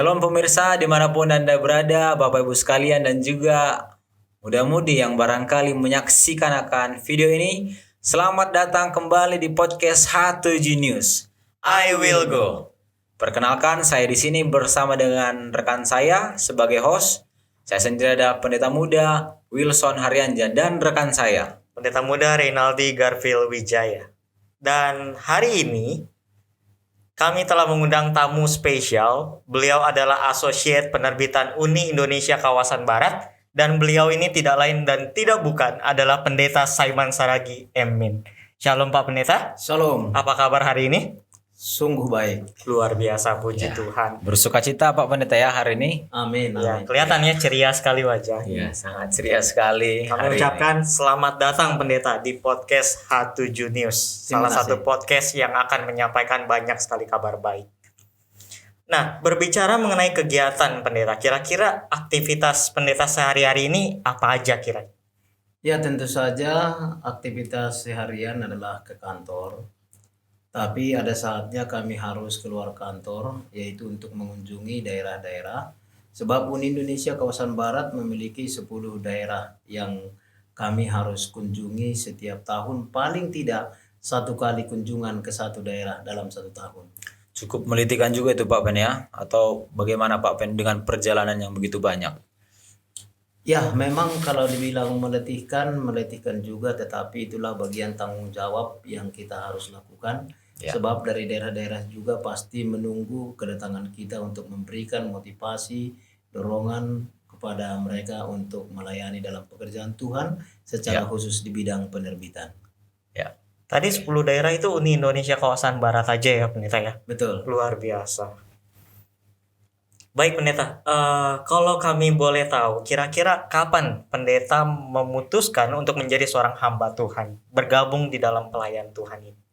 Shalom pemirsa dimanapun Anda berada, Bapak Ibu sekalian dan juga muda-mudi yang barangkali menyaksikan akan video ini. Selamat datang kembali di podcast H7 News. I will go. Perkenalkan, saya di sini bersama dengan rekan saya sebagai host. Saya sendiri adalah pendeta muda Wilson Haryanja dan rekan saya Pendeta muda Reynaldi Garfield Wijaya. Dan hari ini kami telah mengundang tamu spesial. Beliau adalah Associate Penerbitan Uni Indonesia Kawasan Barat. Dan beliau ini tidak lain dan tidak bukan adalah Pendeta Saiman Saragi Emin. Shalom Pak Pendeta. Shalom. Apa kabar hari ini? Sungguh baik. Luar biasa, puji Tuhan. Bersukacita Pak Pendeta ya hari ini. Amin. Ya, kelihatannya ceria sekali wajah. Ya, sangat ceria sekali. Kami ucapkan selamat datang Pendeta di podcast H7 News. Salah satu podcast yang akan menyampaikan banyak sekali kabar baik. Nah, berbicara mengenai kegiatan Pendeta, kira-kira aktivitas Pendeta sehari-hari ini apa aja kira-kira? Ya, tentu saja aktivitas seharian adalah ke kantor. Tapi ada saatnya kami harus keluar kantor, yaitu untuk mengunjungi daerah-daerah. Sebab Uni Indonesia Kawasan Barat memiliki 10 daerah yang kami harus kunjungi setiap tahun. Paling tidak 1 kali kunjungan ke satu daerah dalam 1 tahun. Cukup melitikan juga itu Pak Pen ya? Atau bagaimana Pak Pen dengan perjalanan yang begitu banyak? Ya, memang kalau dibilang meletihkan juga, tetapi itulah bagian tanggung jawab yang kita harus lakukan. Ya. Sebab dari daerah-daerah juga pasti menunggu kedatangan kita untuk memberikan motivasi, dorongan kepada mereka untuk melayani dalam pekerjaan Tuhan secara khusus di bidang penerbitan. Ya. Tadi 10 daerah itu Uni Indonesia Kawasan Barat aja ya Pendeta ya? Betul. Luar biasa. Baik Pendeta, kalau kami boleh tahu, kira-kira kapan Pendeta memutuskan untuk menjadi seorang hamba Tuhan, bergabung di dalam pelayan Tuhan ini?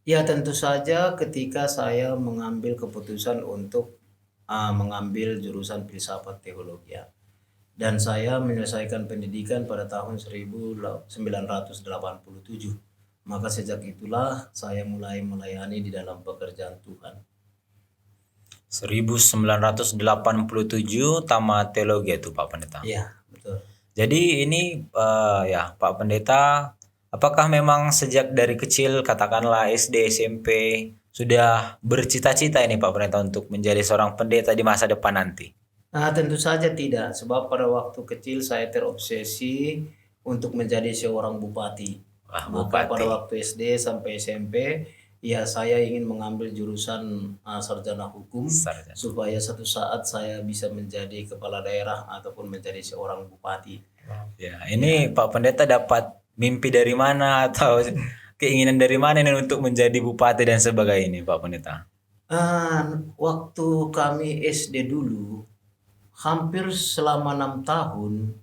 Ya, tentu saja ketika saya mengambil keputusan untuk mengambil jurusan filsafat teologi. Dan saya menyelesaikan pendidikan pada tahun 1987. Maka sejak itulah saya mulai melayani di dalam pekerjaan Tuhan. 1987 tamat teologi itu Pak Pendeta. Iya, betul. Jadi ini ya Pak Pendeta, apakah memang sejak dari kecil katakanlah SD, SMP sudah bercita-cita ini Pak Pendeta untuk menjadi seorang pendeta di masa depan nanti? Tentu saja tidak, sebab pada waktu kecil saya terobsesi untuk menjadi seorang bupati. Maka pada waktu SD sampai SMP, ya saya ingin mengambil jurusan sarjana hukum supaya satu saat saya bisa menjadi kepala daerah ataupun menjadi seorang bupati. Ya, ini Pak Pendeta dapat mimpi dari mana atau keinginan dari mana ini untuk menjadi bupati dan sebagainya Pak Pendeta? Waktu kami SD dulu, hampir selama 6 tahun,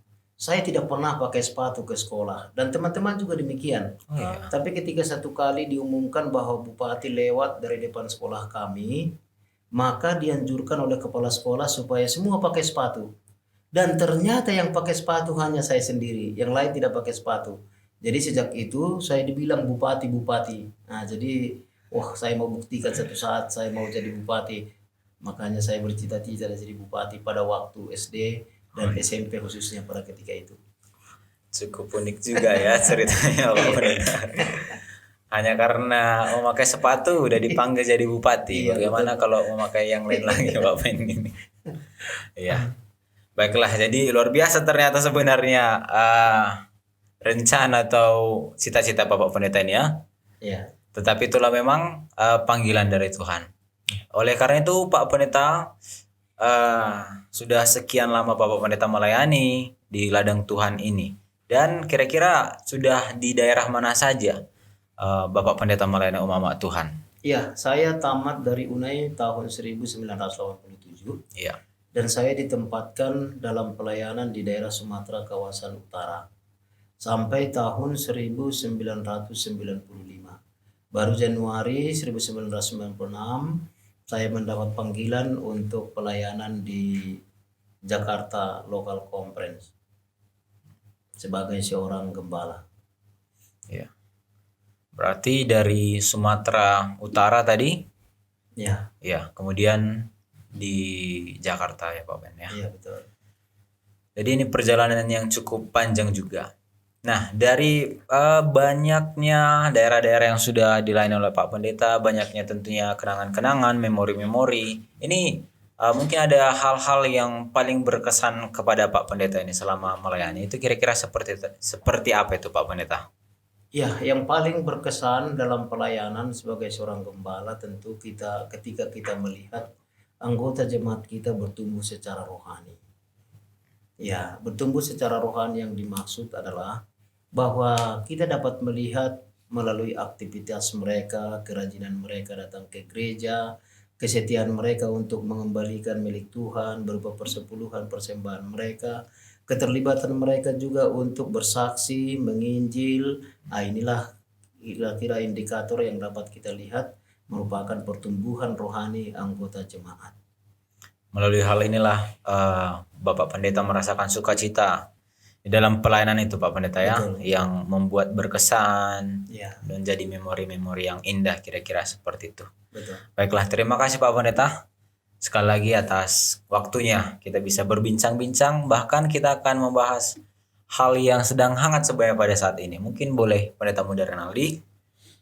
saya tidak pernah pakai sepatu ke sekolah. Dan teman-teman juga demikian. Tapi ketika satu kali diumumkan bahwa bupati lewat dari depan sekolah kami, maka dianjurkan oleh kepala sekolah supaya semua pakai sepatu. Dan ternyata yang pakai sepatu hanya saya sendiri, yang lain tidak pakai sepatu. Jadi sejak itu saya dibilang bupati-bupati. Jadi saya mau buktikan satu saat saya mau jadi bupati. Makanya saya bercita-cita jadi bupati pada waktu SD dan SMP khususnya pada ketika itu. Cukup unik juga ya ceritanya Pak Pendeta. Hanya karena memakai sepatu udah dipanggil jadi bupati. Bagaimana kalau memakai yang lain lagi Pak Pen ini? Iya. Baiklah, jadi luar biasa ternyata sebenarnya rencana atau cita-cita Bapak Pendeta ini ya. Iya. Tetapi itulah memang panggilan dari Tuhan. Oleh karena itu Pak Pendeta, sudah sekian lama Bapak Pendeta melayani di ladang Tuhan ini. Dan kira-kira sudah di daerah mana saja Bapak Pendeta melayani umat Tuhan? Iya, saya tamat dari UNAI tahun 1987. Iya. Dan saya ditempatkan dalam pelayanan di daerah Sumatera kawasan utara sampai tahun 1995. Baru Januari 1996 saya mendapat panggilan untuk pelayanan di Jakarta Local Conference sebagai seorang gembala. Ya. Berarti dari Sumatera Utara tadi? Ya. Ya, kemudian di Jakarta ya Pak Ben ya. Iya betul. Jadi ini perjalanan yang cukup panjang juga. Nah, dari banyaknya daerah-daerah yang sudah dilayani oleh Pak Pendeta, banyaknya tentunya kenangan-kenangan, memori-memori. Ini mungkin ada hal-hal yang paling berkesan kepada Pak Pendeta ini selama melayani. Itu kira-kira seperti apa itu Pak Pendeta? Ya, yang paling berkesan dalam pelayanan sebagai seorang gembala tentu kita ketika kita melihat anggota jemaat kita bertumbuh secara rohani. Ya, bertumbuh secara rohani yang dimaksud adalah bahwa kita dapat melihat melalui aktivitas mereka, kerajinan mereka datang ke gereja, kesetiaan mereka untuk mengembalikan milik Tuhan berupa persepuluhan persembahan mereka, keterlibatan mereka juga untuk bersaksi, menginjil. Nah, inilah kira-kira indikator yang dapat kita lihat merupakan pertumbuhan rohani anggota jemaat. Melalui hal inilah Bapak Pendeta merasakan sukacita di dalam pelayanan itu Pak Pendeta ya, Betul. yang membuat berkesan Ya, dan jadi memori-memori yang indah kira-kira seperti itu. betul. Baiklah, terima kasih Pak Pendeta sekali lagi atas waktunya. Kita bisa berbincang-bincang, bahkan kita akan membahas hal yang sedang hangat sebenarnya pada saat ini. Mungkin boleh Pendeta Muda Renaldi.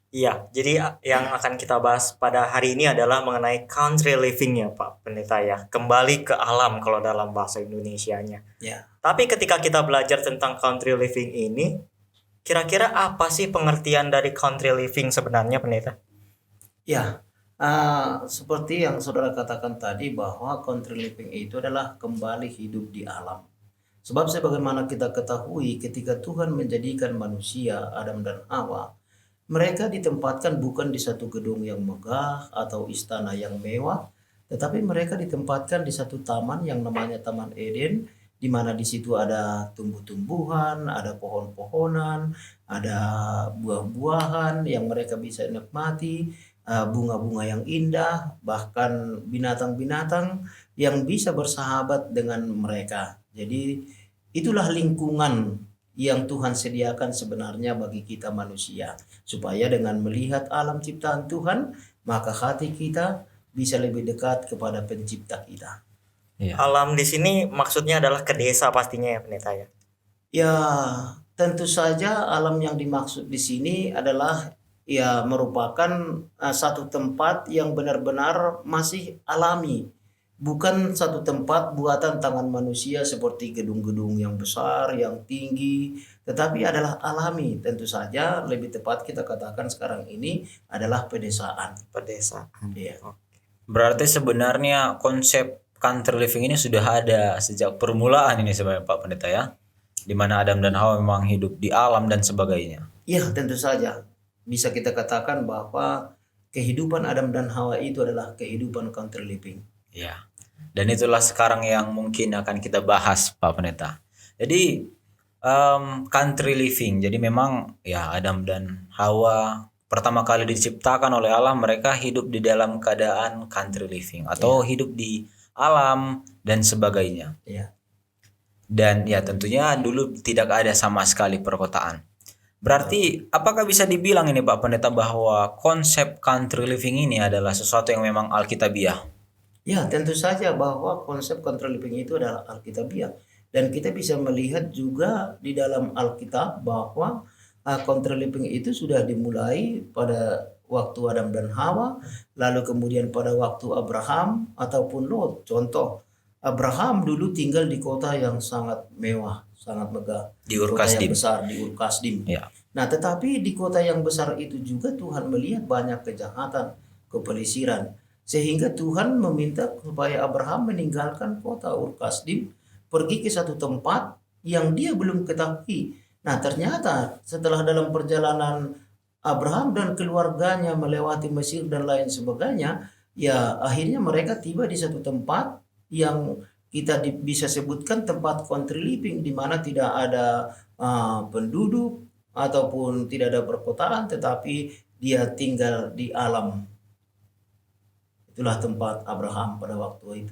Iya, jadi yang akan kita bahas pada hari ini adalah mengenai country living ya Pak Pendeta ya. Kembali ke alam kalau dalam bahasa Indonesianya. Ya. Tapi ketika kita belajar tentang country living ini, kira-kira apa sih pengertian dari country living sebenarnya Pendeta? Ya, seperti yang saudara katakan tadi bahwa country living itu adalah kembali hidup di alam. Sebab sebagaimana kita ketahui ketika Tuhan menjadikan manusia, Adam dan Hawa, mereka ditempatkan bukan di satu gedung yang megah atau istana yang mewah, tetapi mereka ditempatkan di satu taman yang namanya Taman Eden, di mana di situ ada tumbuh-tumbuhan, ada pohon-pohonan, ada buah-buahan yang mereka bisa nikmati, bunga-bunga yang indah, bahkan binatang-binatang yang bisa bersahabat dengan mereka. Jadi itulah lingkungan yang Tuhan sediakan sebenarnya bagi kita manusia, supaya dengan melihat alam ciptaan Tuhan, maka hati kita bisa lebih dekat kepada pencipta kita. Ya. Alam di sini maksudnya adalah ke desa pastinya ya Pendeta ya. Ya, tentu saja alam yang dimaksud di sini adalah ya merupakan satu tempat yang benar-benar masih alami. Bukan satu tempat buatan tangan manusia seperti gedung-gedung yang besar, yang tinggi, tetapi adalah alami. Tentu saja lebih tepat kita katakan sekarang ini adalah pedesaan. Pedesaan. Ya. Berarti sebenarnya konsep country living ini sudah ada sejak permulaan ini sebenarnya Pak Pendeta ya, di mana Adam dan Hawa memang hidup di alam dan sebagainya. Ya, tentu saja bisa kita katakan bahwa kehidupan Adam dan Hawa itu adalah kehidupan country living. Ya. Dan itulah sekarang yang mungkin akan kita bahas Pak Pendeta. Jadi country living. Jadi memang ya Adam dan Hawa pertama kali diciptakan oleh Allah, mereka hidup di dalam keadaan country living atau hidup di alam dan sebagainya. Ya. Dan ya tentunya dulu tidak ada sama sekali perkotaan. Berarti apakah bisa dibilang ini Pak Pendeta bahwa konsep country living ini adalah sesuatu yang memang alkitabiah? Ya, tentu saja bahwa konsep country living itu adalah alkitabiah. Dan kita bisa melihat juga di dalam Alkitab bahwa country living itu sudah dimulai pada waktu Adam dan Hawa, lalu kemudian pada waktu Abraham ataupun Lot. Contoh, Abraham dulu tinggal di kota yang sangat mewah, sangat megah. Di Kota Ur-Kasdim. yang besar, di Ur-Kasdim. Ya. Nah, tetapi di kota yang besar itu juga Tuhan melihat banyak kejahatan, kepelisiran. Sehingga Tuhan meminta supaya Abraham meninggalkan kota Ur-Kasdim, pergi ke satu tempat yang dia belum ketahui. Nah, ternyata setelah dalam perjalanan Abraham dan keluarganya melewati Mesir dan lain sebagainya, ya akhirnya mereka tiba di satu tempat yang kita bisa sebutkan tempat country living, di mana tidak ada penduduk ataupun tidak ada perkotaan, tetapi dia tinggal di alam. Itulah tempat Abraham pada waktu itu.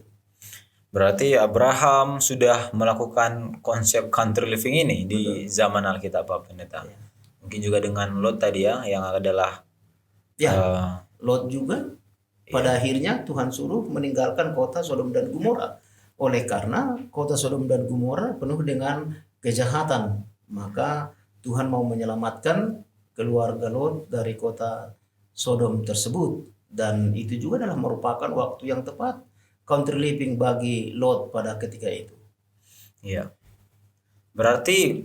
Berarti Abraham sudah melakukan konsep country living ini di zaman Alkitab Pak Pendeta. Ya. Mungkin juga dengan Lot tadi ya, yang adalah Ya, Lot juga Pada akhirnya Tuhan suruh meninggalkan kota Sodom dan Gomora. Oleh karena kota Sodom dan Gomora penuh dengan kejahatan, maka Tuhan mau menyelamatkan keluarga Lot dari kota Sodom tersebut. Dan itu juga adalah merupakan waktu yang tepat country living bagi Lot pada ketika itu. Iya. Berarti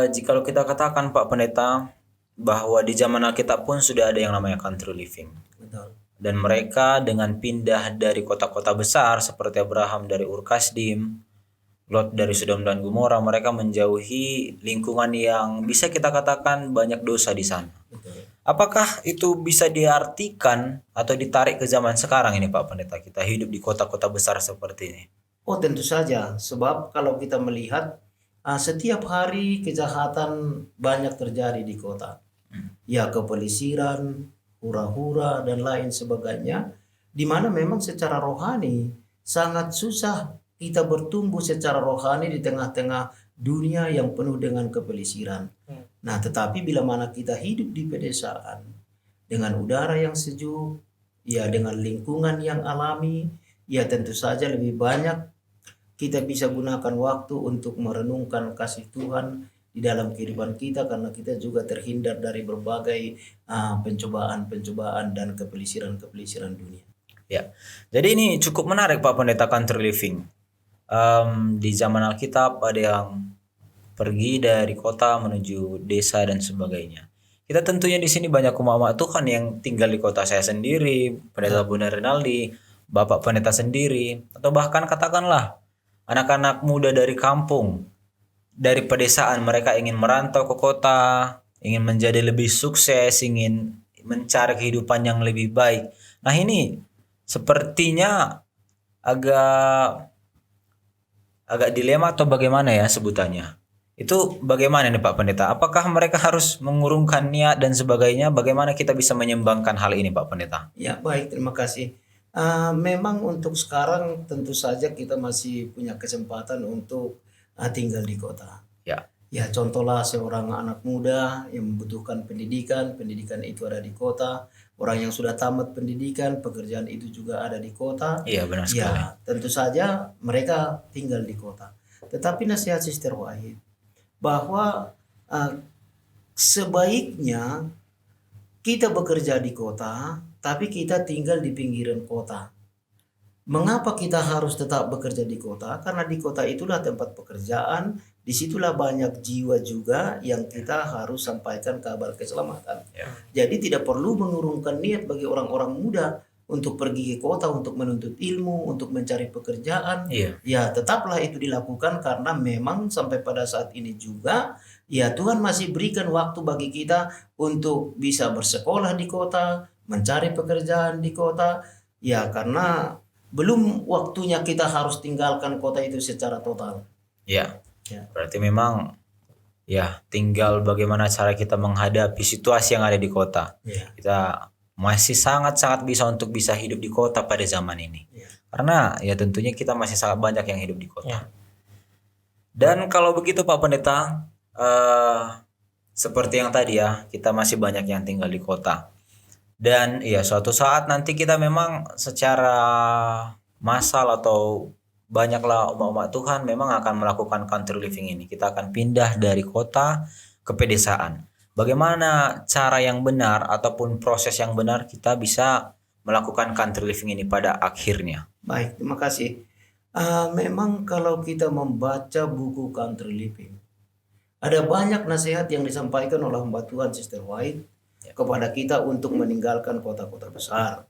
jika kita katakan Pak Pendeta bahwa di zaman Alkitab pun sudah ada yang namanya country living. Betul. Dan mereka dengan pindah dari kota-kota besar seperti Abraham dari Ur Kasdim, Lot dari Sodom dan Gomora, mereka menjauhi lingkungan yang bisa kita katakan banyak dosa di sana. Betul. Apakah itu bisa diartikan atau ditarik ke zaman sekarang ini Pak Pendeta, kita hidup di kota-kota besar seperti ini? Oh tentu saja, sebab kalau kita melihat setiap hari kejahatan banyak terjadi di kota. Ya kepelisiran, hura-hura dan lain sebagainya, di mana memang secara rohani sangat susah kita bertumbuh secara rohani di tengah-tengah dunia yang penuh dengan kepelisiran. Nah, tetapi bila mana kita hidup di pedesaan dengan udara yang sejuk, ya dengan lingkungan yang alami, ya tentu saja lebih banyak kita bisa gunakan waktu untuk merenungkan kasih Tuhan di dalam kehidupan kita, karena kita juga terhindar dari berbagai pencobaan-pencobaan dan kepelisiran-kepelisiran dunia. Ya, jadi ini cukup menarik Pak Pendeta country living. Di zaman Alkitab ada yang pergi dari kota menuju desa dan sebagainya. Kita tentunya di sini banyak umat-umat Tuhan yang tinggal di kota. Saya sendiri, Pendeta Bunda Renaldi, Bapak Pendeta sendiri, atau bahkan katakanlah anak-anak muda dari kampung, dari pedesaan, mereka ingin merantau ke kota, ingin menjadi lebih sukses, ingin mencari kehidupan yang lebih baik. Nah ini sepertinya agak dilema atau bagaimana ya sebutannya. Itu bagaimana nih Pak Pendeta? Apakah mereka harus mengurungkan niat dan sebagainya? Bagaimana kita bisa menyeimbangkan hal ini Pak Pendeta? Ya baik, terima kasih. Memang untuk sekarang tentu saja kita masih punya kesempatan untuk tinggal di kota. Ya. Ya contohlah seorang anak muda yang membutuhkan pendidikan, pendidikan itu ada di kota. Orang yang sudah tamat pendidikan, pekerjaan itu juga ada di kota. Iya benar sekali. Ya tentu saja mereka tinggal di kota. Tetapi nasihat Sister Wahid bahwa sebaiknya kita bekerja di kota, tapi kita tinggal di pinggiran kota. Mengapa kita harus tetap bekerja di kota? Karena di kota itulah tempat pekerjaan, disitulah banyak jiwa juga yang kita harus sampaikan kabar keselamatan. Ya. Jadi tidak perlu mengurungkan niat bagi orang-orang muda untuk pergi ke kota untuk menuntut ilmu, untuk mencari pekerjaan. Iya. Ya tetaplah itu dilakukan, karena memang sampai pada saat ini juga ya Tuhan masih berikan waktu bagi kita untuk bisa bersekolah di kota, mencari pekerjaan di kota. Ya karena belum waktunya kita harus tinggalkan kota itu secara total. Ya. Ya. Berarti memang ya tinggal bagaimana cara kita menghadapi situasi yang ada di kota. Ya. Kita masih sangat-sangat bisa untuk bisa hidup di kota pada zaman ini. Ya. Karena ya tentunya kita masih sangat banyak yang hidup di kota. Ya. Dan kalau begitu Pak Pendeta, seperti yang tadi ya, kita masih banyak yang tinggal di kota. Dan ya suatu saat nanti kita memang secara massal atau banyaklah umat-umat Tuhan memang akan melakukan country living ini. Kita akan pindah dari kota ke pedesaan. Bagaimana cara yang benar ataupun proses yang benar kita bisa melakukan country living ini pada akhirnya? Baik, terima kasih. Memang kalau kita membaca buku country living, ada banyak nasihat yang disampaikan oleh hamba Tuhan Sister White kepada kita untuk meninggalkan kota-kota besar.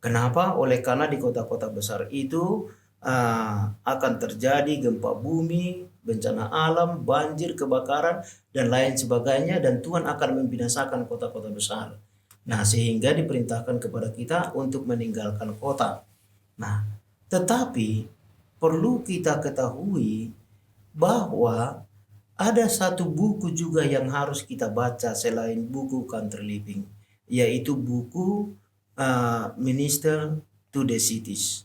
Kenapa? Oleh karena di kota-kota besar itu akan terjadi gempa bumi, bencana alam, banjir, kebakaran, dan lain sebagainya, dan Tuhan akan membinasakan kota-kota besar. Nah, sehingga diperintahkan kepada kita untuk meninggalkan kota. Nah, tetapi perlu kita ketahui bahwa ada satu buku juga yang harus kita baca selain buku country living, yaitu buku Minister to the Cities.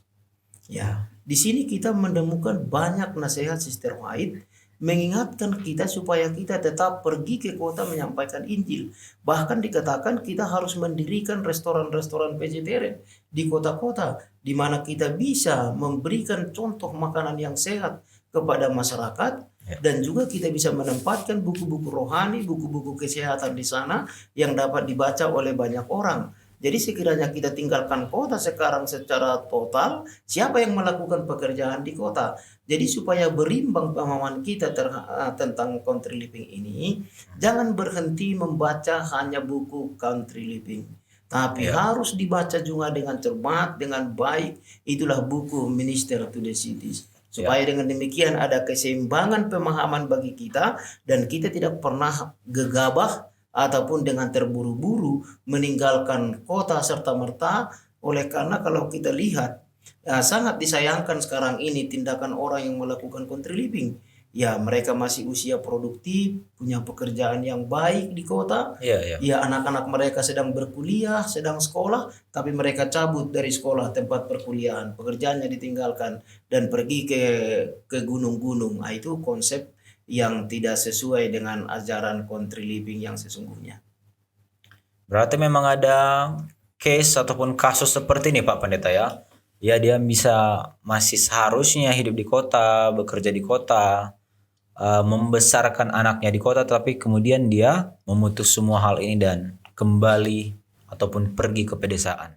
Ya, di sini kita menemukan banyak nasihat Sister White mengingatkan kita supaya kita tetap pergi ke kota menyampaikan Injil. Bahkan dikatakan kita harus mendirikan restoran-restoran vegetarian di kota-kota, di mana kita bisa memberikan contoh makanan yang sehat kepada masyarakat, dan juga kita bisa menempatkan buku-buku rohani, buku-buku kesehatan di sana yang dapat dibaca oleh banyak orang. Jadi sekiranya kita tinggalkan kota sekarang secara total, siapa yang melakukan pekerjaan di kota? Jadi supaya berimbang pemahaman kita tentang country living ini, jangan berhenti membaca hanya buku country living, tapi harus dibaca juga dengan cermat, dengan baik. Itulah buku Minister to the Cities. Supaya dengan demikian ada keseimbangan pemahaman bagi kita, dan kita tidak pernah gegabah ataupun dengan terburu-buru meninggalkan kota serta-merta. Oleh karena kalau kita lihat, sangat disayangkan sekarang ini tindakan orang yang melakukan country living. Ya, mereka masih usia produktif, punya pekerjaan yang baik di kota. Ya, anak-anak mereka sedang berkuliah, sedang sekolah, tapi mereka cabut dari sekolah tempat perkuliahan, pekerjaannya ditinggalkan dan pergi ke gunung-gunung. Itu konsep yang tidak sesuai dengan ajaran country living yang sesungguhnya. Berarti memang ada case ataupun kasus seperti ini Pak Pendeta ya. Ya, dia bisa masih seharusnya hidup di kota, bekerja di kota, membesarkan anaknya di kota, tapi kemudian dia memutus semua hal ini dan kembali ataupun pergi ke pedesaan.